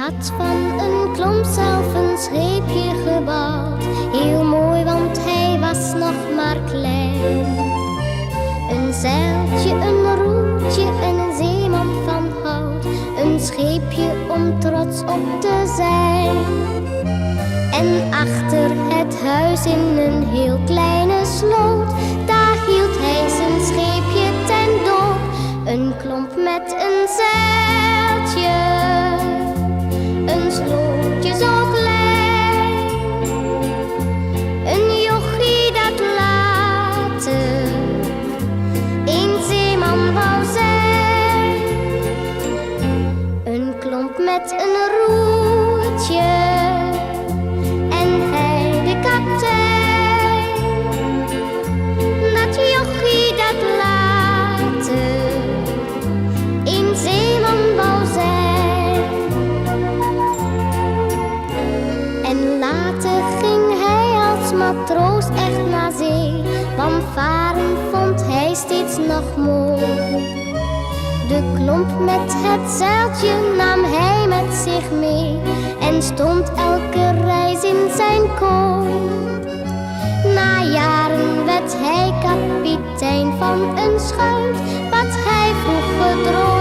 had van een klomp zelf een scheepje gebouwd. Heel mooi, want hij was nog maar klein. Een zeiltje, een roertje en een zeeman van hout. Een scheepje om trots op te zijn. En achter het huis in een heel kleine sloot, daar hield hij zijn scheepje ten doop. Een klomp met een zeiltje, een slootje zo klein. Een jochie dat later een zeeman wou zijn. Een klomp met een roertje en hij de kaptein. Dat jochie dat later een zeeman wou zijn. En later ging hij als matroos echt naar zee, want varen vond hij steeds nog mooi. De klomp met het zeiltje nam hij met zich mee en stond elke reis in zijn kooi. Na jaren werd hij kapitein van een schuit, wat hij vroeger droom.